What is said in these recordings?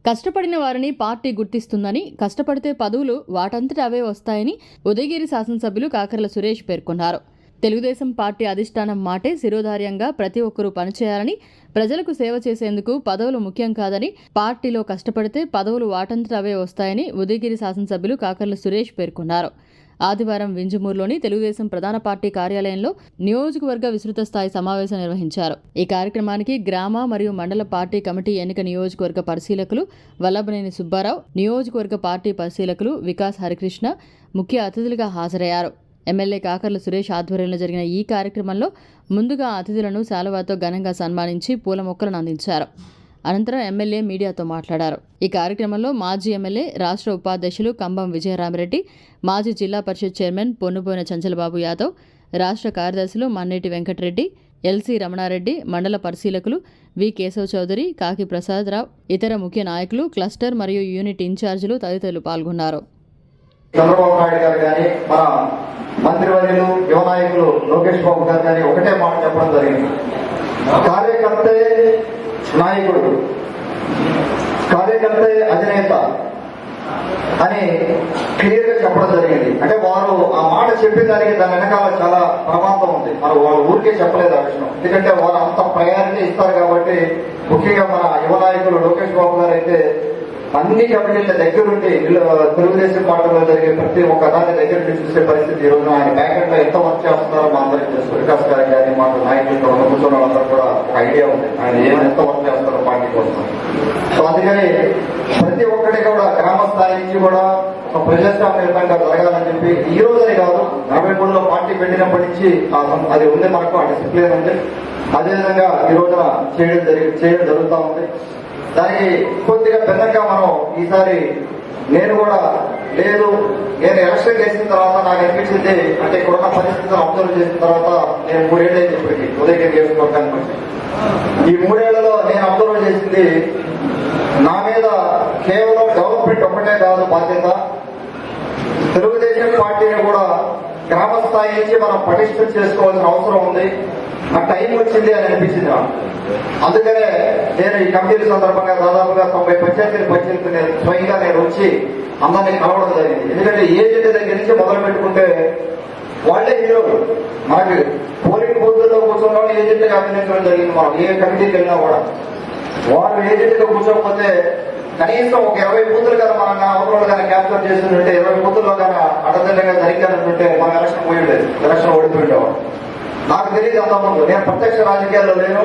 కష్టపడిన వారిని పార్టీ గుర్తిస్తుందని, కష్టపడితే పదవులు వాటంతట అవే వస్తాయని ఉదయగిరి శాసనసభ్యులు కాకర్ల సురేష్ పేర్కొన్నారు. తెలుగుదేశం పార్టీ అధిష్టానం మాటే శిరోధార్యంగా ప్రతి ఒక్కరూ పనిచేయాలని, ప్రజలకు సేవ చేసేందుకు పదవులు ముఖ్యం కాదని, పార్టీలో కష్టపడితే పదవులు వాటంతట అవే వస్తాయని ఉదయగిరి శాసనసభ్యులు కాకర్ల సురేష్ పేర్కొన్నారు. ఆదివారం వింజమూరులోని తెలుగుదేశం ప్రధాన పార్టీ కార్యాలయంలో నియోజకవర్గ విస్తృత స్థాయి సమావేశం నిర్వహించారు. ఈ కార్యక్రమానికి గ్రామ మరియు మండల పార్టీ కమిటీ ఎన్నిక నియోజకవర్గ పరిశీలకులు వల్లభనేని సుబ్బారావు, నియోజకవర్గ పార్టీ పరిశీలకులు వికాస్ హరికృష్ణ ముఖ్య అతిథులుగా హాజరయ్యారు. ఎమ్మెల్యే కాకర్ల సురేష్ ఆధ్వర్యంలో జరిగిన ఈ కార్యక్రమంలో ముందుగా అతిథులను శాలువాతో ఘనంగా సన్మానించి పూల మొక్కలను అందించారు. అనంతరం ఎమ్మెల్యే మీడియాతో మాట్లాడారు. ఈ కార్యక్రమంలో మాజీ ఎమ్మెల్యే, రాష్ట్ర ఉపాధ్యక్షులు కంబం విజయరామిరెడ్డి, మాజీ జిల్లా పరిషత్ చైర్మన్ పొన్నుబోయిన చంచలబాబు యాదవ్, రాష్ట్ర కార్యదర్శులు మన్నేటి వెంకటరెడ్డి, ఎల్సీ రమణారెడ్డి, మండల పరిశీలకులు వి కేశవ్ చౌదరి, కాకి ప్రసాదరావు, ఇతర ముఖ్య నాయకులు, క్లస్టర్ మరియు యూనిట్ ఇన్ఛార్జీలు తదితరులు పాల్గొన్నారు. చంద్రబాబు నాయుడు గారు కానీ, మన మంత్రివర్యులు యువ నాయకులు లోకేష్ బాబు గారు కానీ ఒకటే మాట చెప్పడం జరిగింది. కార్యకర్తే నాయకుడు, కార్యకర్తే అధినేత అని క్లియర్ గా చెప్పడం జరిగింది. అంటే వారు ఆ మాట చెప్పిన దానికి దాని వెనకాల చాలా ప్రమాదం ఉంది. మరి వాళ్ళు ఊరికే చెప్పలేదు ఆ విషయం. ఎందుకంటే వారు అంత ప్రయారిటీ ఇస్తారు కాబట్టి, ముఖ్యంగా మన యువ నాయకులు లోకేష్ బాబు గారు అయితే అన్ని కమిటీల దగ్గరుండి తెలుగుదేశం పార్టీలో జరిగే ప్రతి ఒక్క దాని దగ్గర చూసే పరిస్థితి ఈ రోజున ఆయన బ్యాకెట్ లో ఎంత వర్క్ చేస్తున్నారో మా అందరికీ తెలుసు. వికాస్ గారు కానీ మాకు నాయకులు కూర్చున్న వాళ్ళందరూ కూడా ఒక ఐడియా ఉంది ఆయన ఎంత వర్క్ చేస్తారో పార్టీ కోసం. సో అందుకని ప్రతి ఒక్కటి కూడా గ్రామ స్థాయి నుంచి కూడా ఒక ప్రజాస్వామ్యంగా జరగాలని చెప్పి ఈ రోజునే కాదు 43లో పార్టీ పెట్టినప్పటి నుంచి అది ఉంది, మనకు ఆ డిసిప్లిన్ ఉంది. అదేవిధంగా ఈ రోజున చేయడం జరుగుతూ ఉంది. దానికి కొద్దిగా భిన్నంగా మనం ఈసారి నేను కూడా లేదు, నేను ఎలక్షన్ చేసిన తర్వాత నాకు అనిపించింది, అంటే ఇక్కడున్న పరిస్థితులు అబ్జర్వ్ చేసిన తర్వాత నేను 3 ఏళ్ళు అయితే ఇప్పటికి ఉదయగిరి నియోజకవర్గానికి వచ్చి ఈ 3 ఏళ్లలో నేను అబ్జర్వ్ చేసింది, నా మీద కేవలం గవర్నమెంట్ ఒకటే కాదు బాధ్యత, తెలుగుదేశం పార్టీని కూడా గ్రామ స్థాయి నుంచి మనం పటిష్టం చేసుకోవాల్సిన అవసరం ఉంది. ఆ టైం వచ్చింది అని అనిపించింది. అందుకనే నేను ఈ కమిటీల సందర్భంగా దాదాపుగా 90 పంచాయతీలు స్వయంగా నేను వచ్చి అందరినీ కలవడం జరిగింది. ఎందుకంటే ఏజెంట్ దగ్గర నుంచి మొదలు పెట్టుకుంటే వాళ్లే హీరోలు. మనకి పోలింగ్ బూత్లో కూర్చున్న వాళ్ళు ఏజెంట్ గా అభినందించడం జరిగింది. మనం ఏ కమిటీకి వెళ్ళినా కూడా వారు ఏజెంట్ గా కూర్చోకపోతే కనీసం ఒక 20 బూతులు కదా మనం అవసరం కానీ క్యాప్చర్ చేస్తుంటే 20 బూతుల్లో కానీ అడ్డదండగా జరిగానంటుంటే మనం ఎలక్షన్ పోయిండేది, ఎలక్షన్ ఓడిపోయిండేవాడు. నాకు తెలియదు అంతకుముందు, నేను ప్రత్యక్ష రాజకీయాల్లో లేను,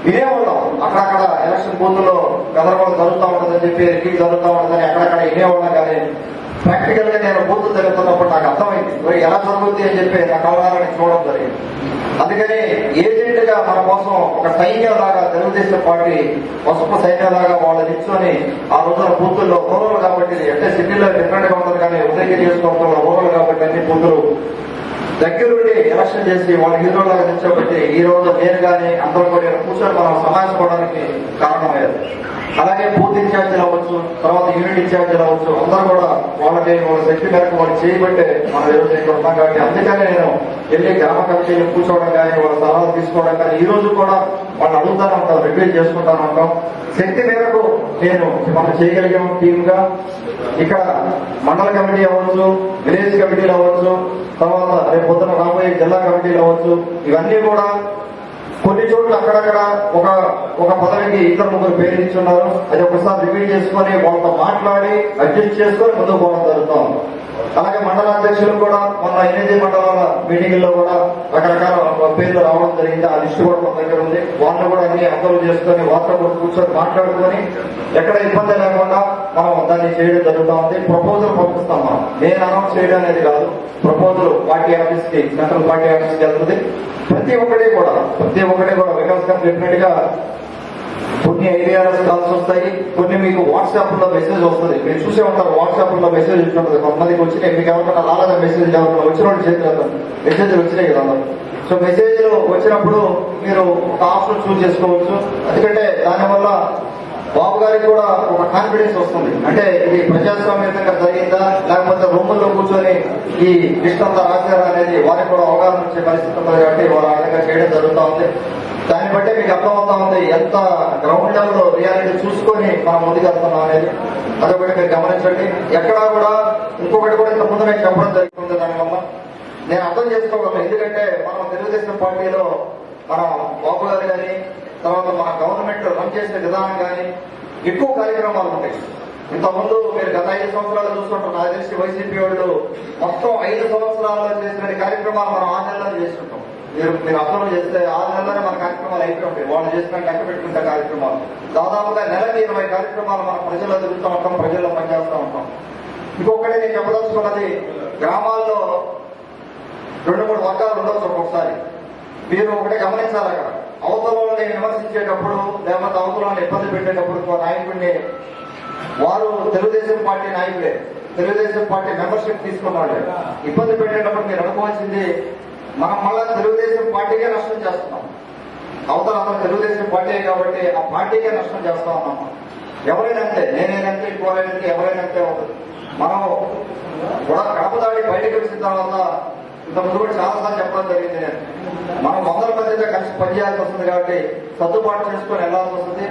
వినేవాళ్ళం అక్కడక్కడ ఎలక్షన్ బూత్లో గందరగోళం జరుగుతూ ఉంటుందని చెప్పి రికీట్ జరుగుతూ ఉంటుందని అక్కడక్కడ వినేవాళ్ళం. కానీ ప్రాక్టికల్ గా నేను బూతులు జరుగుతున్నప్పుడు నాకు అర్థమైంది ఎలా జరుగుతుంది అని చెప్పి నా కళ్ళారని చూడడం జరిగింది. అందుకని ఏజెంట్ గా మన కోసం ఒక సైన్యంలాగా తెలుగుదేశం పార్టీ పసుపు సైన్యంలాగా వాళ్ళు నిల్చొని ఆ రోజున బూతుల్లో రూరల్ కాబట్టి, అంటే సిటీలో డిఫరెంట్ గా ఉంటుంది కానీ ఉదయగిరి నియోజకవర్గంలో రూరల్ కాబట్టి అన్ని బూతులు దగ్గరుండి ఎలక్షన్ చేసి వాళ్ళ హీరోలాగా నిల్చోబెట్టి ఈ రోజు నేను కానీ అందరూ కూడా కూర్చొని మనం సమావేశపడడానికి కారణమయ్యారు. అలాగే బూత్ ఇన్ఛార్జీలు అవ్వచ్చు, తర్వాత యూనిట్ ఇన్ఛార్జీలు అవ్వచ్చు, అందరూ కూడా వాళ్ళ శక్తి మేరకు వాళ్ళు చేయబట్టే మనం ఈరోజు ఇక్కడ ఉన్నాం. కాబట్టి అందుకనే నేను వెళ్ళి గ్రామ కమిటీలు కూర్చోవడం కానీ వాళ్ళ సలహాలు తీసుకోవడం కానీ ఈ రోజు కూడా వాళ్ళు అడుగుతానే ఉంటాం, రిక్వెస్ట్ చేసుకుంటానే ఉంటాం. శక్తి మేరకు నేను మనం చేయగలిగాం టీమ్ గా. ఇక్కడ మండల కమిటీ అవ్వచ్చు, విలేజ్ కమిటీలు అవ్వచ్చు, తర్వాత రేపు పొద్దున రాబోయే జిల్లా కమిటీలు అవ్వచ్చు, ఇవన్నీ కూడా కొన్ని చోట్ల అక్కడక్కడ ఒక పదవికి 2-3 పేరు ఇచ్చున్నారు. అది ఒకసారి రివ్యూ చేసుకొని వాళ్ళతో మాట్లాడి అడ్జస్ట్ చేసుకొని ముందుకు పోవడం జరుగుతాం. అలాగే మండల అధ్యక్షులు కూడా మొన్న 8 మండలాల మీటింగ్లో కూడా రకరకాల పేర్లు రావడం జరిగింది. ఆ లిస్టు కూడా మన దగ్గర ఉంది. వాళ్ళు కూడా అన్ని అబ్జర్వ్ చేసుకొని వార్త కూర్చొని మాట్లాడుకొని ఎక్కడ ఇబ్బంది లేకుండా మనం దాన్ని చేయడం జరుగుతూ ఉంది. ప్రపోజల్ పంపిస్తాం. మనం నేను అనౌన్స్ చేయడం అనేది కాదు, ప్రపోజల్ పార్టీ ఆఫీస్ కి, సెంట్రల్ పార్టీ ఆఫీస్ కి వెళ్తుంది. ప్రతి ఒక్కటి కూడా వికాస్ గారు చెప్పినట్టుగా కొన్ని ఐడియాస్ కాల్స్ వస్తాయి, కొన్ని మీకు వాట్సాప్ లో మెసేజ్ వస్తుంది. మీరు చూసే ఉంటారు, వాట్సాప్ లో మెసేజ్ ఉంటుంది. కొంతమందికి వచ్చినాయి, మీకు ఎవరైనా అలాగే మెసేజ్ ఎవరైనా వచ్చిన వాళ్ళు చేతులు మెసేజ్లు వచ్చినాయి కదా. సో మెసేజ్లు వచ్చినప్పుడు మీరు ఒక ఆప్షన్ చూస్ చేసుకోవచ్చు. ఎందుకంటే దానివల్ల బాబు గారికి కూడా ఒక కాన్ఫిడెన్స్ వస్తుంది. అంటే ఇది ప్రజాస్వామ్యంగా జరిగిందా లేకపోతే రూముల్లో కూర్చొని ఈ లిస్ట్ అంతా రాశారా అనేది వారికి కూడా అవగాహన వచ్చే పరిస్థితి ఉంది. కాబట్టి వాళ్ళు ఆ విధంగా చేయడం జరుగుతూ ఉంది. దాన్ని బట్టి మీకు అర్థమవుతా ఉంది ఎంత గ్రౌండ్ లెవెల్ రియాలిటీ చూసుకొని మనం ముందుకు వెళ్తున్నాం అనేది. అదొకటి మీరు గమనించండి. ఎక్కడా కూడా ఇంకొకటి కూడా ఇంత ముందు నేను చెప్పడం జరుగుతుంది. దానివల్ల నేను అర్థం చేసుకోగలను. ఎందుకంటే మనం తెలుగుదేశం పార్టీలో మన బాబు గారు కానీ, తర్వాత మన గవర్నమెంట్ రన్ చేసే విధానం కానీ ఎక్కువ కార్యక్రమాలు ఉంటాయి. ఇంతకుముందు మీరు గత 5 సంవత్సరాలు చూసుకుంటారు. నాకు తెలిసి వైసీపీ వాళ్ళు మొత్తం 5 సంవత్సరాల్లో చేసిన కార్యక్రమాలు మనం 6 నెలల్లో చేస్తుంటాం. మీరు అర్థం చేస్తే 6 నెలలోనే మన కార్యక్రమాలు అయిపోయి ఉంటాయి. వాళ్ళు చేసిన లెక్క పెట్టుకుంటే కార్యక్రమాలు దాదాపుగా నెలకి 20 కార్యక్రమాలు మనం ప్రజల్లో తిరుగుతూ ఉంటాం, ప్రజల్లో పనిచేస్తూ ఉంటాం. ఇంకొకటి నేను చెప్పదలుచుకున్నది, గ్రామాల్లో 2-3 వర్గాలు ఉండవచ్చు. ఒక్కొక్కసారి మీరు ఒకటి గమనించాలి. అక్కడ అవతలని విమర్శించేటప్పుడు లేకపోతే అవతలని ఇబ్బంది పెట్టేటప్పుడు నాయకుడిని వారు తెలుగుదేశం పార్టీ నాయకులే, తెలుగుదేశం పార్టీ మెంబర్షిప్ తీసుకున్నాడు. ఇబ్బంది పెట్టేటప్పుడు మీరు అనుకోవాల్సింది, మనం మళ్ళా తెలుగుదేశం పార్టీకే నష్టం చేస్తున్నాం. అవతల అతను తెలుగుదేశం పార్టీ కాబట్టి ఆ పార్టీకే నష్టం చేస్తా ఉన్నాం. ఎవరైనా అంతే, నేనేనంతే, ఇంకోరైనంతే, ఎవరైనంతే అవుతుంది. మనం కూడా కడప దాడి బయటకు వచ్చిన తర్వాత ఇంతకుముందు కూడా చాలాసార్లు చెప్పడం జరిగింది. మనం 100 మందితో కలిసి పనిచేయాల్సి వస్తుంది కాబట్టి సర్దుబాటు చేసుకొని వెళ్లాల్సి వస్తుంది.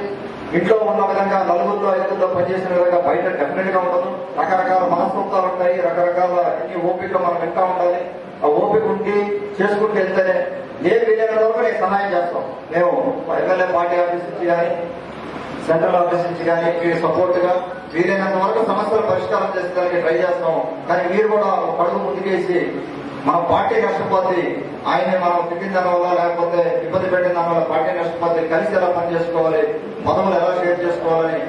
ఇంట్లో ఉన్న విధంగా 4 5 పనిచేసిన విధంగా బయట డెఫినెట్ గా ఉండదు. రకరకాల మనస్తత్వాలు ఉంటాయి, రకరకాల ఓపిక మనం వింటా ఉండాలి. ఆ ఓపిక ఉండి చేసుకుంటూ వెళ్తేనే ఏ వీలైనంత వరకు నేను సహాయం చేస్తాం. మేము ఎమ్మెల్యే పార్టీ ఆఫీస్ నుంచి కానీ, సెంట్రల్ ఆఫీస్ నుంచి కానీ మీరు సపోర్ట్ గా వీలైనంత వరకు సమస్యలు పరిష్కారం చేసుకోవడానికి ట్రై చేస్తాం. కానీ మీరు కూడా ఒక అడుగు ముందుకేసి మన పార్టీ నష్టపోతే ఆయన్ని మనం తిట్టిన దాని వల్ల లేకపోతే ఇబ్బంది పెట్టిన దాని వల్ల పార్టీ నష్టపోతే కలిసి ఎలా పనిచేసుకోవాలి, పదవులు ఎలా షేర్ చేసుకోవాలని.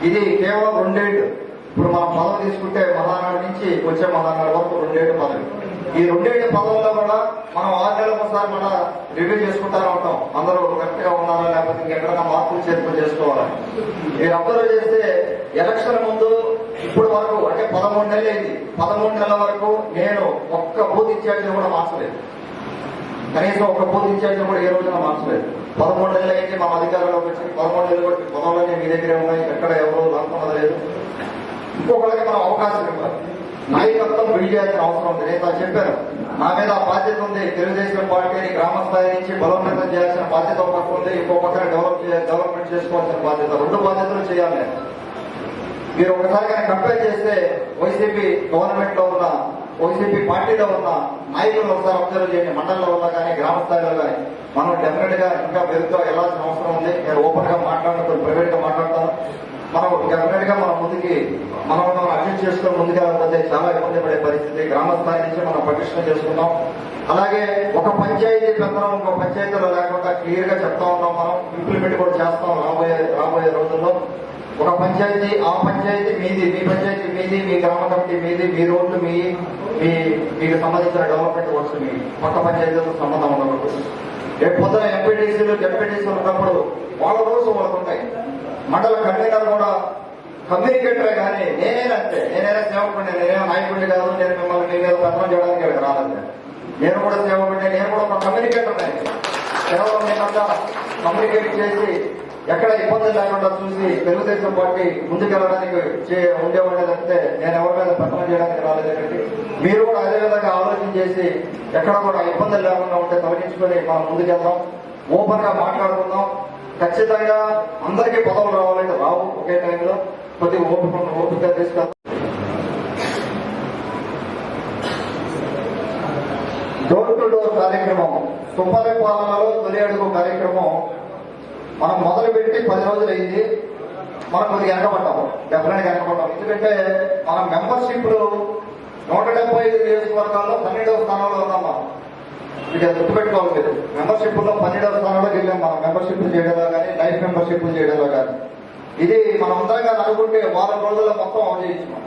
ఇది కేవలం 2 ఏళ్ళు. ఇప్పుడు మనం పదవి తీసుకుంటే మహానాడు నుంచి వచ్చే మహానాడు వరకు 2 ఏళ్ళు పదవి. ఈ 2 ఏళ్ళ పదవుల్లో కూడా మనం 6 నెలలకు ఒకసారి మన రివ్యూ చేసుకుంటానే ఉంటాం. అందరూ కరెక్ట్ గా ఉన్నారా లేకపోతే ఇంకెక్కడైనా మార్పులు చేర్పులు చేసుకోవాలని. మీరు అబ్జర్వ్ చేస్తే ఎలక్షన్ ముందు ఇప్పుడు వరకు అంటే 13 నెలలు అయింది. 13 నెలల వరకు నేను ఒక్క బూత్ ఇన్ఛార్జిని కూడా మార్చలేదు. కనీసం ఒక్క బూత్ ఇన్ఛార్జిని కూడా ఏ రోజున మార్చలేదు. 13 నెలలు అయింది మా అధికారంలోకి వచ్చి. 13 నెలలు బట్టి పదవులన్నీ మీ దగ్గరే ఉన్నాయి, ఎక్కడ ఎవరో లాక్కున్నది లేదు. ఇంకొకరికి మనం అవకాశం ఇవ్వాలి. నాయకత్వం బిల్డ్ చేయాల్సిన అవసరం ఉంది. నేను చెప్పాను, నా మీద ఆ బాధ్యత ఉంది. తెలుగుదేశం పార్టీని గ్రామ స్థాయి నుంచి బలోపేతం చేయాల్సిన బాధ్యత ఒక పక్క ఉంది, ఇంకో పక్కన డెవలప్మెంట్ చేసుకోవాల్సిన బాధ్యత. 2 బాధ్యతలు చేయాలి. మీరు ఒకసారి కానీ కంపేర్ చేస్తే వైసీపీ గవర్నమెంట్ లో ఉన్న, వైసీపీ పార్టీలో ఉన్న నాయకులను ఒకసారి అబ్జర్వ్ చేయండి. మండలంలో ఉన్నా కానీ గ్రామ స్థాయిలో కానీ మనం డెఫినెట్ గా ఇంకా మెరుగుతో వెళ్లాల్సిన అవసరం ఉంది. నేను ఓపెన్ గా మాట్లాడుతూ ప్రైవేట్ గా మాట్లాడతాను. మనం డెఫినెట్ గా మన ముందుకి మనం అడ్జస్ట్ చేసుకుని ముందుకెళ్ళకపోతే చాలా ఇబ్బంది పడే పరిస్థితి. గ్రామ స్థాయి నుంచి మనం పటిష్టం చేసుకుంటాం. అలాగే ఒక పంచాయతీ పెద్దలం ఇంకో పంచాయతీలో లేకుండా క్లియర్ గా చెప్తా ఉన్నాం. మనం ఇంప్లిమెంట్ కూడా చేస్తాం రాబోయే రోజుల్లో. ఒక పంచాయతీ, ఆ పంచాయతీ మీది, మీ పంచాయతీ మీది, మీ గ్రామ కమిటీ మీది, మీ రోడ్లు మీకు సంబంధించిన డెవలప్మెంట్ వర్క్స్ మీ పక్క పంచాయతీతో సంబంధం ఉండకూడదు. రేపు పొద్దున ఎంపీటీసీలు జడ్పీటీసీలు ఉన్నప్పుడు వాళ్ళ రోజు వాళ్ళకు ఉంటాయి. మండల కన్వీనర్ కూడా కమ్యూనికేటరే కానీ నేనైనా సేవకుడిని, నేనేమో నాయకుడిని కాదు. నేను మిమ్మల్ని మీ మీద ప్రశ్న చేయడానికి ఇక్కడికి రాలేదు. నేను కూడా సేవకుడిని, నేను కూడా ఒక కమ్యూనికేటర్. కేవలం నేనంతా కమ్యూనికేట్ చేసి ఎక్కడ ఇబ్బందులు లేకుండా చూసి తెలుగుదేశం పార్టీ ముందుకెళ్ళడానికి ఉండేవాడే తప్పితే నేను ఎవరి మీద ప్రశ్న చేయడానికి రాలేదండి. మీరు కూడా అదే విధంగా ఆలోచన చేసి ఎక్కడ కూడా ఇబ్బందులు లేకుండా ఉంటే తొలగించుకొని మనం ముందుకెళ్దాం. ఓపెన్ గా మాట్లాడుకుందాం. ఖచ్చితంగా అందరికీ పదవులు రావాలంటే రావు ఒకే టైంలో. కొద్దిగా ఓపిక తీసుకెళ్తాం. డోర్ టు డోర్ కార్యక్రమం, సుపరిపాలనలో తొలి అడుగు కార్యక్రమం మనం మొదలుపెట్టి 10 రోజులు అయింది. మనం కొద్దిగా వెనకబడ్డాము, డెఫినెట్గా వెనకబడ్డాం. ఎందుకంటే మన మెంబర్షిప్లు 175 నియోజకవర్గాల్లో 12వ స్థానంలో ఉన్నాం. మనం ఇక గుర్తుపెట్టుకోవాలి. మీరు మెంబర్షిప్ లో 12వ స్థానంలోకి వెళ్ళాం. మనం మెంబర్షిప్లు చేయడంలో కానీ, లైఫ్ మెంబర్షిప్లు చేయడంలో కానీ. ఇది మనం అందరంగా అనుకుంటే వారం రోజుల్లో మొత్తం చేయించున్నాం.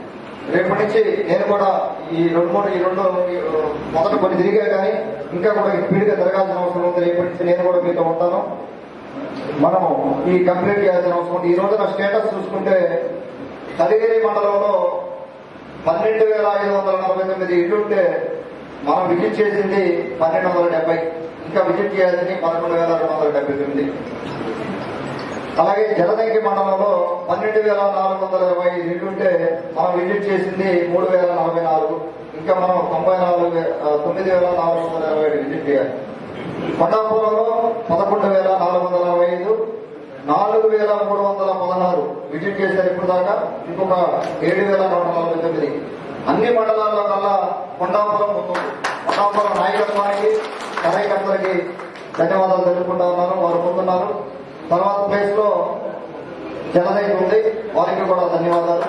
రేపటి నుంచి నేను కూడా ఈ రెండు మొదట కొన్ని తిరిగా కానీ ఇంకా కూడా స్పీడ్ గా జరగాల్సిన అవసరం ఉంది. రేపటి నుంచి నేను కూడా మీతో ఉంటాను. మనం ఈ కంప్లీట్ చేయాల్సిన అవసరం ఉంది. ఈ రోజు నా స్టేటస్ చూసుకుంటే కలిగిరి మండలంలో 12,549 ఇళ్లుంటే మనం విజిట్ చేసింది 1,270. ఇంకా విజిట్ చేయాల్సింది 11,279. అలాగే జలదంకి మండలంలో 12,425 ఇళ్లుంటే మనం విజిట్ చేసింది 3,044. ఇంకా మనం 9,427 విజిట్ చేయాలి. కొండాపురంలో 11,400 445, 4316 విజిట్ చేశారు ఇప్పుడు దాకా. ఇంకొక 7149. అన్ని మండలాల్లో కల్లా కొండాపురం ముందుంది. కొండాపురం నాయకత్వానికి కార్యకర్తలకి ధన్యవాదాలు తెలుపుకుంటా ఉన్నాను. వారు ముందున్నారు. తర్వాత ప్లేస్ లో జనదైన ఉంది, వారికి కూడా ధన్యవాదాలు.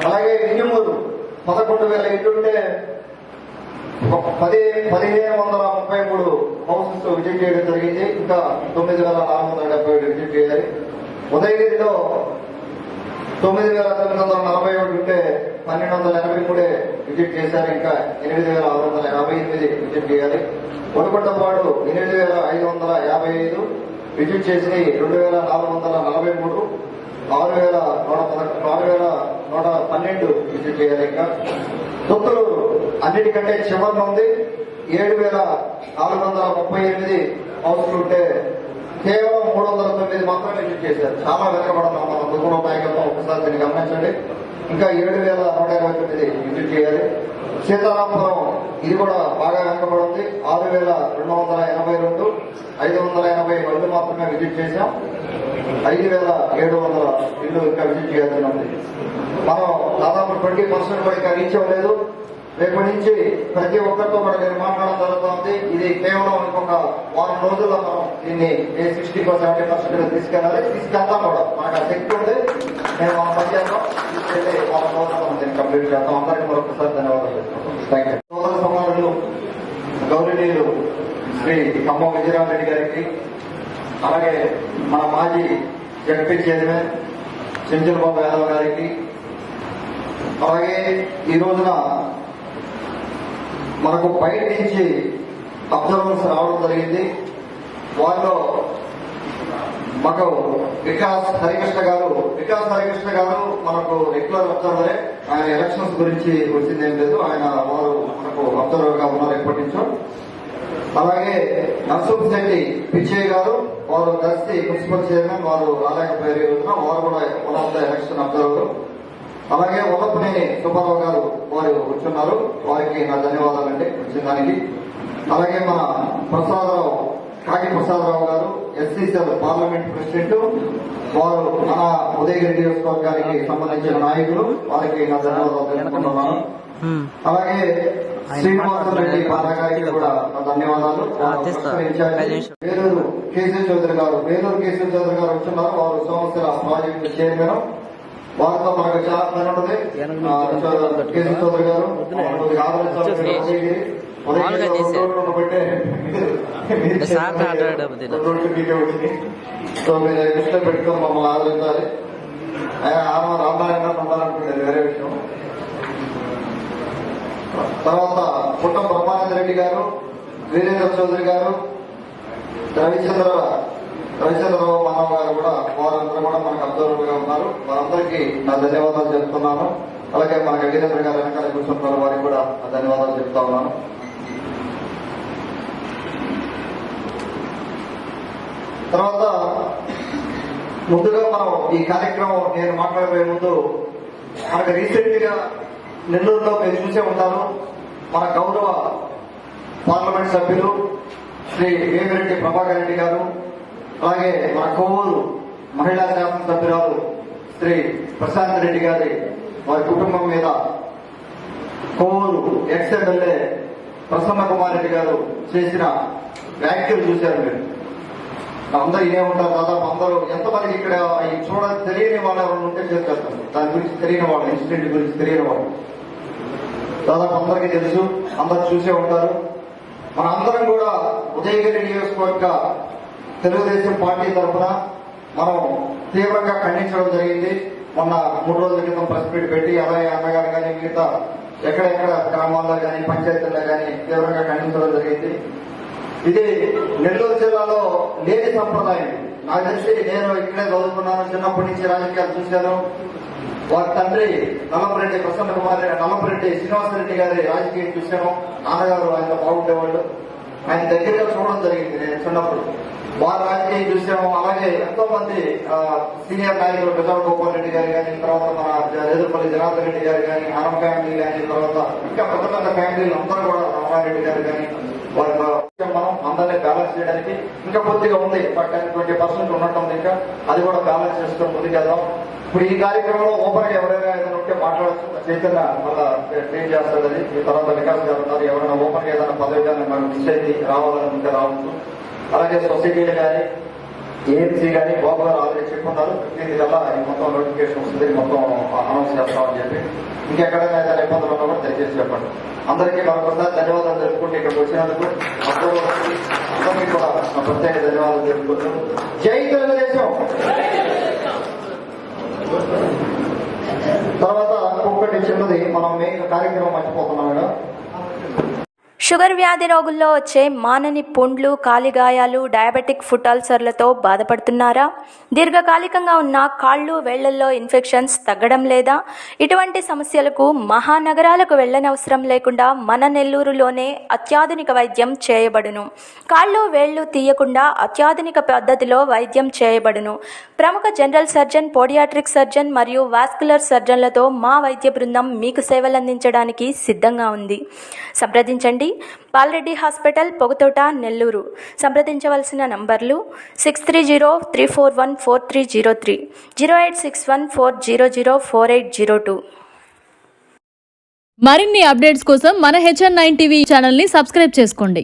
అలాగే వింజమూరు 11,000 ఇల్లుంటే 1,533 హౌసెస్ విజిట్ చేయడం జరిగింది. ఇంకా 9,477 విజిట్ చేయాలి. ఉదయగిరిలో 9,941 ఉంటే 1,283 విజిట్ చేశారు. ఇంకా 8,658 విజిట్ చేయాలి. ఒడుకొండపాడు 8,555 విజిట్ చేసి 2,443, 6,112 విజిట్ చేయాలి. ఇంకా తొత్తులూరు అన్నిటికంటే చివరిలో ఉంది. 7,438 హౌస్లు ఉంటే కేవలం 309 మాత్రమే విజిట్ చేశారు. చాలా వెనకబడతాం మనం దుర్గుణ నాయకత్వం. ఒకసారి దీన్ని గమనించండి. ఇంకా 7,129 విజిట్ చేయాలి. సీతారాంపురం ఇది కూడా బాగా వెనకబడింది. 6,282, 580 ఇళ్ళు మాత్రమే విజిట్ చేశాం. 5,700 ఇళ్ళు ఇంకా విజిట్ చేయాల్సి ఉంది. మనం దాదాపు 20% కూడా ఇంకా రీచ్ అవ్వలేదు. రేపటి నుంచి ప్రతి ఒక్కరితో కూడా నేను మాట్లాడడం జరుగుతుంది. ఇది కేవలం ఇంకొక వారం రోజుల్లో మనం దీన్ని 60-70% తీసుకెళ్ళాలి. తీసుకెళ్తాం కూడా, మనకు ఆ శక్తి ఉంది. మేము మన పనిచేస్తాం. తీసుకెళ్తే వారం రోజుల్లో మనం దీన్ని కంప్లీట్ చేస్తాం. అందరికీ మరొకసారి ధన్యవాదాలు చెప్తున్నాం. Thank you. సోదర సమానులు గౌరవనీయులు శ్రీ ఖమ్మం విజయరామరెడ్డి గారికి, అలాగే మన మాజీ జడ్పీ చైర్మన్ చెంచలబాబు యాదవ్ గారికి, అలాగే ఈ రోజున మనకు బయట నుంచి అబ్జర్వర్స్ రావడం జరిగింది. వారిలో మాకు వికాస్ హరికృష్ణ గారు మనకు రెగ్యులర్ అబ్జర్వరే. ఆయన ఎలక్షన్స్ గురించి వచ్చింది ఏం లేదు. వారు మనకు అబ్జర్వర్ గా ఉన్నారు ఎప్పటి నుంచో. అలాగే నర్సింశెట్టి పిచ్చయ్య గారు, వారు దర్శి మున్సిపల్ చైర్మన్, వారు రాలేకపోయారు ఈ రోజున. వారు కూడా one of the election observer. అలాగే వల్లపనేని సుబ్బారావు గారు వారు కూర్చున్నారు. వారికి నా ధన్యవాదాలండి వచ్చిన దానికి. అలాగే మన కాకి ప్రసాదరావు గారు ఎస్సీసీఎల్ పార్లమెంట్ ప్రెసిడెంట్, వారు మన ఉదయగిరి నియోజకవర్గానికి సంబంధించిన నాయకులు. వారికి నా ధన్యవాదాలు తెలుపుకుంటున్నాను. అలాగే శ్రీనివాసరెడ్డి పాదా గారికి కూడా నా ధన్యవాదాలు. వేలూరు కేశవ చౌదరి గారు వచ్చున్నారు. వారు సోమశిల ప్రాజెక్టు చైర్మన్. వారితో మనకు చాలా పని ఉంటుంది. కేశవ చౌదరి గారు సో మీరు దృష్టిలో పెట్టుకుని మమ్మల్ని ఆదరించాలి. ఆయన రామాయణ ఉండాలనుకుంటుంది, వేరే విషయం. తర్వాత పుట్టం బ్రహ్మానంద గారు, వీరేంద్ర చౌదరి గారు, రవిచంద్రరావు మానవ్ గారు కూడా, వారందరూ కూడా మనకు అబ్జర్వర్ గా ఉన్నారు. వారందరికీ నా ధన్యవాదాలు చెప్తున్నాను. అలాగే మన గజేంద్ర గారు వెనకాల కూర్చుంటున్నారు, వారికి కూడా నా ధన్యవాదాలు చెప్తా ఉన్నాను. తర్వాత ముందుగా మనం ఈ కార్యక్రమం నేను మాట్లాడబోయే ముందు, మనకు రీసెంట్ గా నెల్లూరులో మీరు చూసే ఉంటారు, మన గౌరవ పార్లమెంట్ సభ్యులు శ్రీ వేమిరెడ్డి ప్రభాకర్ రెడ్డి గారు, అలాగే మన కొవ్వూరు మహిళా శాసనసభ్యురాలు శ్రీ ప్రశాంత్ రెడ్డి గారి వారి కుటుంబం మీద కొవ్వూరు ఎక్స్ ఎమ్మెల్యే ప్రసన్న కుమార్ రెడ్డి గారు చేసిన వ్యాఖ్యలు చూశారు. మీరు అందరూ ఇదే ఉంటారు. దాదాపు అందరూ ఎంతమందికి ఇక్కడ తెలియని వాళ్ళు ఎవరు ఉంటే చేస్తారు. దాని గురించి తెలియని వాళ్ళు, ఇన్సిడెంట్ గురించి తెలియని వాళ్ళు దాదాపు అందరికీ తెలుసు, అందరు చూసే ఉంటారు. మన అందరం కూడా ఉదయగిరి నియోజకవర్గ తెలుగుదేశం పార్టీ తరఫున మనం తీవ్రంగా ఖండించడం జరిగింది. మొన్న 3 రోజుల క్రితం ప్రెస్ మీట్ పెట్టి, అలాగే అన్నగారు కానీ మిగతా ఎక్కడెక్కడ గ్రామాల్లో కానీ పంచాయతీల్లో కానీ తీవ్రంగా ఖండించడం జరిగింది. ఇది నెల్లూరు జిల్లాలో లేని సంప్రదాయం. నాకు తెలిసి నేను ఇక్కడే చదువుకున్నాను, చిన్నప్పటి నుంచి రాజకీయాలు చూశాను. వారి తండ్రి నల్లపరెడ్డి ప్రసన్న కుమార్, నల్లపరెడ్డి శ్రీనివాసరెడ్డి గారి రాజకీయం చూశాను. నాన్నగారు ఆయన బాగుండేవాళ్ళు, ఆయన దగ్గరగా చూడడం జరిగింది నేను చిన్నప్పుడు. వారి రాజకీయం చూసాము. అలాగే ఎంతో మంది సీనియర్ నాయకులు పెద్దల గోపాల్ రెడ్డి గారు కానీ, తర్వాత మన ఎదురుపల్లి జనార్దన్ రెడ్డి గారు కానీ, హరం ఫ్యామిలీ కానీ, తర్వాత ఇంకా పెద్ద పెద్ద ఫ్యామిలీలు అందరూ కూడా రామారెడ్డి గారు కానీ మనం అందరినీ బ్యాలెన్స్ చేయడానికి ఇంకా కొద్దిగా ఉంది, 10-20% ఉన్నట్టుంది. ఇంకా అది కూడా బ్యాలెన్స్ చేసుకొని ముందుకెళ్దాం. ఇప్పుడు ఈ కార్యక్రమంలో ఓపెన్ గా ఎవరైనా ఏదైనా ఉంటే మాట్లాడచ్చు. చైతన్య మళ్ళా ట్రైన్ చేస్తాడు. అది ఈ తర్వాత వికాస్ గారు ఉన్నారు. ఎవరైనా ఓపెన్ గా ఏదైనా పదవి కానీ మనం మిస్ అయితే రావాలని ఉంటే రావచ్చు. అలాగే సొసైటీలు కానీ ఏఎంసీ కానీ బాబు గారు ఆల్రెడీ చెప్పుకున్నారు. 15 కల్లా ఈ మొత్తం నోటిఫికేషన్ వస్తుంది, మొత్తం అనౌన్స్ చేస్తామని చెప్పి. ఇంకెక్కడైనా ఏదైనా ఇబ్బందులు ఉన్నా కూడా దయచేసి చెప్పండి. అందరికీ మరొకసారి ధన్యవాదాలు తెలుపుకుంటే ఇక్కడికి వచ్చినందుకు అందరికీ కూడా ప్రత్యేక ధన్యవాదాలు తెలుపుకుంటున్నాం. జై తెలుగుదేశం. తర్వాత ఇంకొకటి చిన్నది, మనం మెయిన్ కార్యక్రమం మర్చిపోతున్నాం మేడం. షుగర్ వ్యాధి రోగుల్లో వచ్చే మానని పుండ్లు, కాలిగాయాలు, డయాబెటిక్ ఫుట్ అల్సర్లతో బాధపడుతున్నారా? దీర్ఘకాలికంగా ఉన్న కాళ్ళు, వేళ్లల్లో ఇన్ఫెక్షన్స్ తగ్గడం లేదా? ఇటువంటి సమస్యలకు మహానగరాలకు వెళ్ళనవసరం లేకుండా మన నెల్లూరులోనే అత్యాధునిక వైద్యం చేయబడును. కాళ్ళు, వేళ్లు తీయకుండా అత్యాధునిక పద్ధతిలో వైద్యం చేయబడును. ప్రముఖ జనరల్ సర్జన్, పోడియాట్రిక్ సర్జన్ మరియు వాస్కులర్ సర్జన్లతో మా వైద్య బృందం మీకు సేవలందించడానికి సిద్ధంగా ఉంది. సంప్రదించండి. బాలరెడ్డి హాస్పిటల్, పొగతోట, నెల్లూరు. సంప్రదించవలసిన నంబర్లు 6303414303, 08614004802. మరిన్ని అప్డేట్స్ కోసం మన HN9 టీవీ ఛానల్ని సబ్స్క్రైబ్ చేసుకోండి.